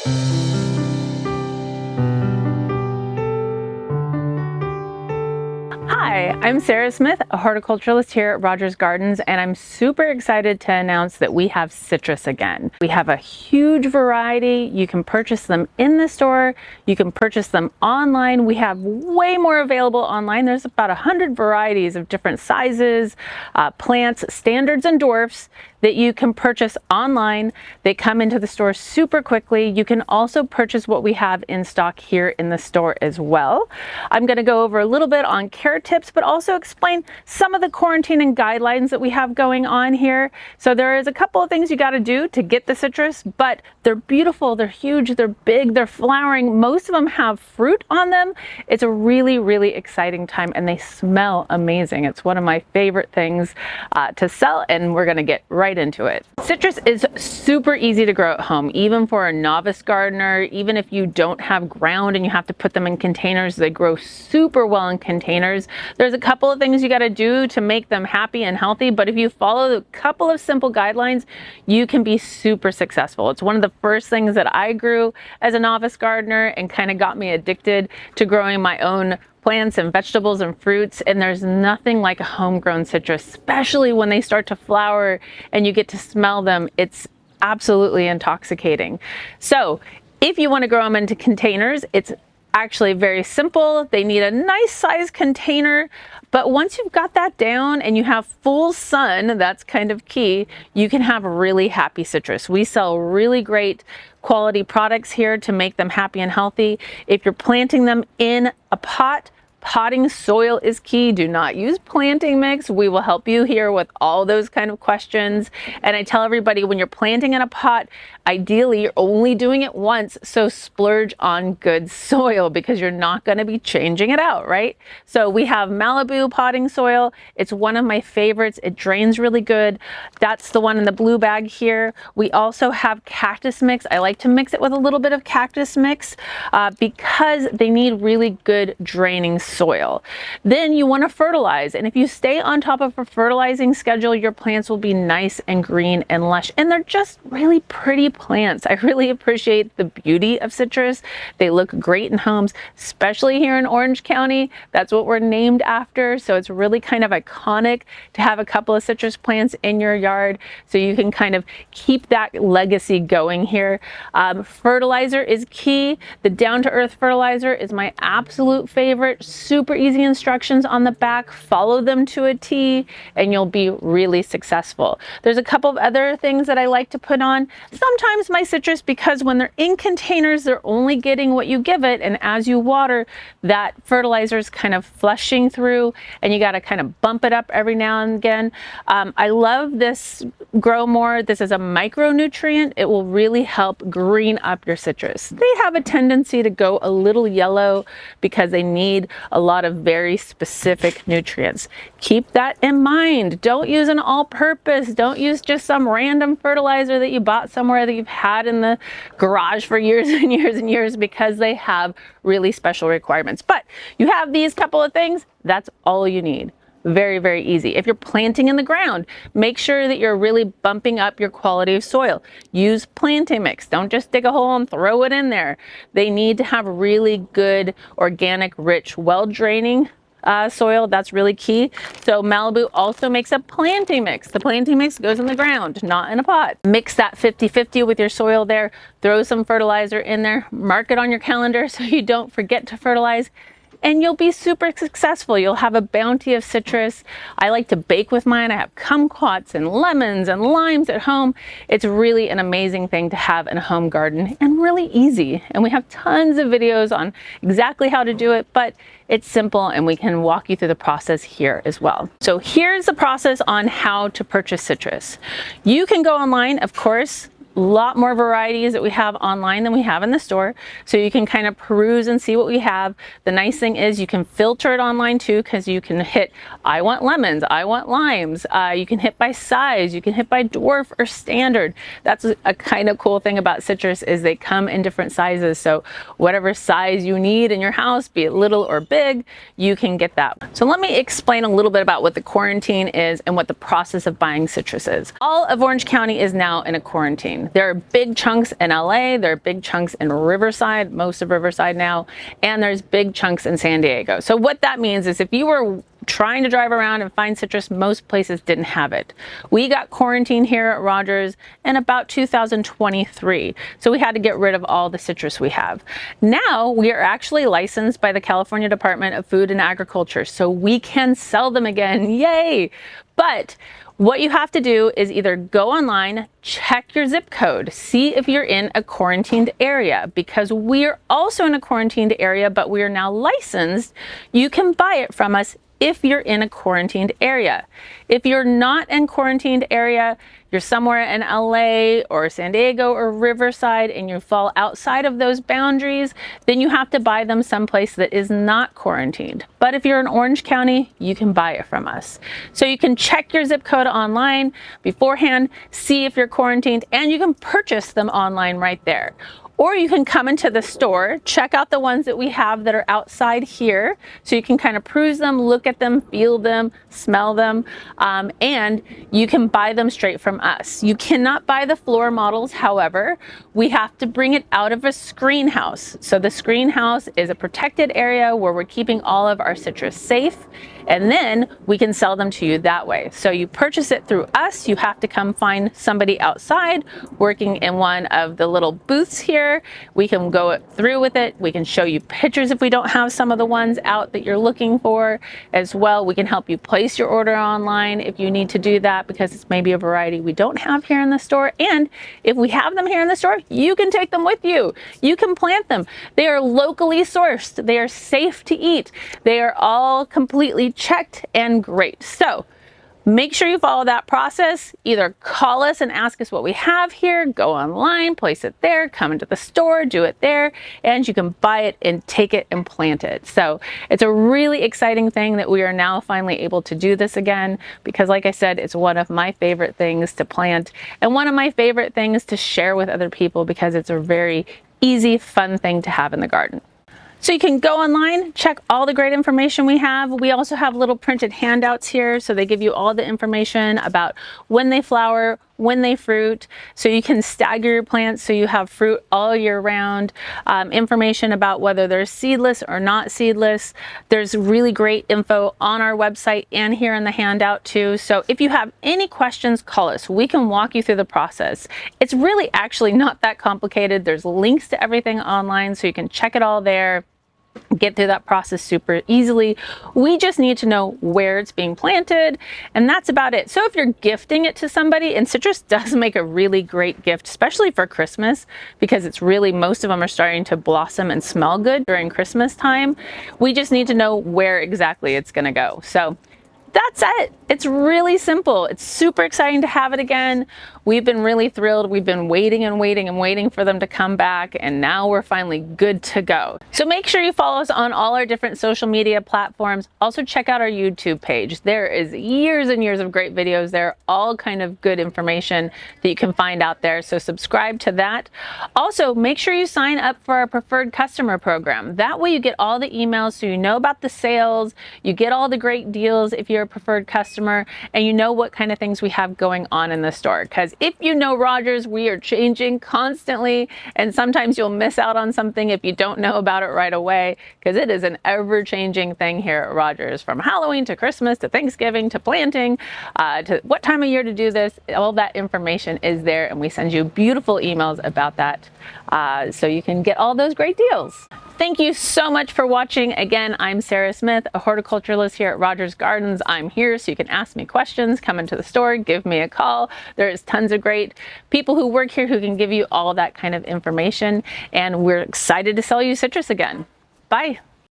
Hi, I'm Sarah Smith, a horticulturalist here at Rogers Gardens, and I'm super excited to announce that we have citrus again. We have a huge variety. You can purchase them in the store. You can purchase them online. We have way more available online. There's about 100 varieties of different sizes, plants, standards and dwarfs that you can purchase online. They come into the store super quickly. You can also purchase what we have in stock here in the store as well. I'm going to go over a little bit on care tips, but also explain some of the quarantine and guidelines that we have going on here. So there is a couple of things you got to do to get the citrus, but they're beautiful, they're huge, they're big, they're flowering. Most of them have fruit on them. It's a really, really exciting time, and they smell amazing. It's one of my favorite things to sell, and we're going to get right into it. Citrus is super easy to grow at home, even for a novice gardener. Even if you don't have ground and you have to put them in containers, they grow super well in containers. There's a couple of things you got to do to make them happy and healthy, but if you follow a couple of simple guidelines, you can be super successful. It's one of the first things that I grew as a novice gardener and kind of got me addicted to growing my own plants and vegetables and fruits, and there's nothing like a homegrown citrus, especially when they start to flower and you get to smell them. It's absolutely intoxicating. So if you want to grow them into containers, it's actually very simple. They need a nice size container, but once you've got that down and you have full sun, that's kind of key, you can have really happy citrus. We sell really great quality products here to make them happy and healthy. If you're planting them in a pot, potting soil is key. Do not use planting mix. We will help you here with all those kind of questions. And I tell everybody, when you're planting in a pot, ideally you're only doing it once, so splurge on good soil because you're not going to be changing it out, right? So we have Malibu potting soil. It's one of my favorites. It drains really good. That's the one in the blue bag here. We also have cactus mix. I like to mix it with a little bit of cactus mix because they need really good draining soil. Then you want to fertilize, and if you stay on top of a fertilizing schedule, your plants will be nice and green and lush, and they're just really pretty plants. I really appreciate the beauty of citrus. They look great in homes, especially here in Orange County. That's what we're named after, so it's really kind of iconic to have a couple of citrus plants in your yard so you can kind of keep that legacy going here. Fertilizer is key. The down-to-earth fertilizer is my absolute favorite. Super easy instructions on the back. Follow them to a T and you'll be really successful. There's a couple of other things that I like to put on. Sometimes my citrus, because when they're in containers, they're only getting what you give it, and as you water, that fertilizer is kind of flushing through and you got to kind of bump it up every now and again. I love this Grow More. This is a micronutrient. It will really help green up your citrus. They have a tendency to go a little yellow because they need a lot of very specific nutrients. Keep that in mind. Don't use an all-purpose. Don't use just some random fertilizer that you bought somewhere that you've had in the garage for years and years and years, because they have really special requirements. But you have these couple of things, that's all you need. Very, very easy. If you're planting in the ground, make sure that you're really bumping up your quality of soil. Use planting mix. Don't just dig a hole and throw it in there. They need to have really good, organic, rich, well-draining soil. That's really key. So Malibu also makes a planting mix. The planting mix goes in the ground, not in a pot. Mix that 50-50 with your soil there. Throw some fertilizer in there. Mark it on your calendar so you don't forget to fertilize, and you'll be super successful. You'll have a bounty of citrus. I like to bake with mine. I have kumquats and lemons and limes at home. It's really an amazing thing to have in a home garden, and really easy. And we have tons of videos on exactly how to do it, but it's simple and we can walk you through the process here as well. So here's the process on how to purchase citrus. You can go online, of course. A lot more varieties that we have online than we have in the store, so you can kind of peruse and see what we have. The nice thing is you can filter it online too, because you can hit I want lemons, I want limes. You can hit by size, you can hit by dwarf or standard. That's a kind of cool thing about citrus, is they come in different sizes, so whatever size you need in your house, be it little or big, you can get that. So let me explain a little bit about what the quarantine is and what the process of buying citrus is. All of Orange County is now in a quarantine. line. There are big chunks in LA, there are big chunks in Riverside, most of Riverside now, and there's big chunks in San Diego. So what that means is if you were trying to drive around and find citrus, most places didn't have it. We got quarantined here at Rogers in about 2023, so we had to get rid of all the citrus we have. Now we are actually licensed by the California Department of Food and Agriculture, so we can sell them again. Yay! But what you have to do is either go online, check your zip code, see if you're in a quarantined area, because we're also in a quarantined area, but we are now licensed. You can buy it from us if you're in a quarantined area. If you're not in quarantined area, you're somewhere in LA or San Diego or Riverside and you fall outside of those boundaries, then you have to buy them someplace that is not quarantined. But if you're in Orange County, you can buy it from us. So you can check your zip code online beforehand, see if you're quarantined, and you can purchase them online right there. Or you can come into the store, check out the ones that we have that are outside here, so you can kind of peruse them, look at them, feel them, smell them, and you can buy them straight from us. You cannot buy the floor models, however. We have to bring it out of a screen house. So the screen house is a protected area where we're keeping all of our citrus safe, and then we can sell them to you that way. So you purchase it through us, you have to come find somebody outside working in one of the little booths here. We can go through with it. We can show you pictures if we don't have some of the ones out that you're looking for as well. We can help you place your order online if you need to do that, because it's maybe a variety we don't have here in the store. And if we have them here in the store, you can take them with you. You can plant them. They are locally sourced. They are safe to eat. They are all completely checked and great. So make sure you follow that process. Either call us and ask us what we have here, go online, place it there, come into the store, do it there, and you can buy it and take it and plant it. So it's a really exciting thing that we are now finally able to do this again, because like I said, it's one of my favorite things to plant and one of my favorite things to share with other people, because it's a very easy, fun thing to have in the garden. So you can go online, check all the great information we have. We also have little printed handouts here, so they give you all the information about when they flower, when they fruit, so you can stagger your plants so you have fruit all year round. Information about whether they're seedless or not seedless. There's really great info on our website and here in the handout too. So if you have any questions, call us. We can walk you through the process. It's really actually not that complicated. There's links to everything online, so you can check it all there. Get through that process super easily. We just need to know where it's being planted, and that's about it. So if you're gifting it to somebody, and citrus does make a really great gift, especially for Christmas, because it's really, most of them are starting to blossom and smell good during Christmas time. We just need to know where exactly it's going to go. So that's it. It's really simple. It's super exciting to have it again. We've been really thrilled. We've been waiting and waiting and waiting for them to come back, and now we're finally good to go. So make sure you follow us on all our different social media platforms. Also check out our YouTube page. There is years and years of great videos there, all kind of good information that you can find out there. So subscribe to that. Also, make sure you sign up for our preferred customer program. That way you get all the emails, so you know about the sales, you get all the great deals if you're a preferred customer, and you know what kind of things we have going on in the store. Because if you know Rogers, we are changing constantly, and sometimes you'll miss out on something if you don't know about it right away, because it is an ever-changing thing here at Rogers, from Halloween to Christmas to Thanksgiving to planting to what time of year to do this. All that information is there, and we send you beautiful emails about that, so you can get all those great deals. Thank you so much for watching. Again, I'm Sarah Smith, a horticulturalist here at Rogers Gardens. I'm here so you can ask me questions, come into the store, give me a call. There is tons of great people who work here who can give you all that kind of information, and we're excited to sell you citrus again. Bye.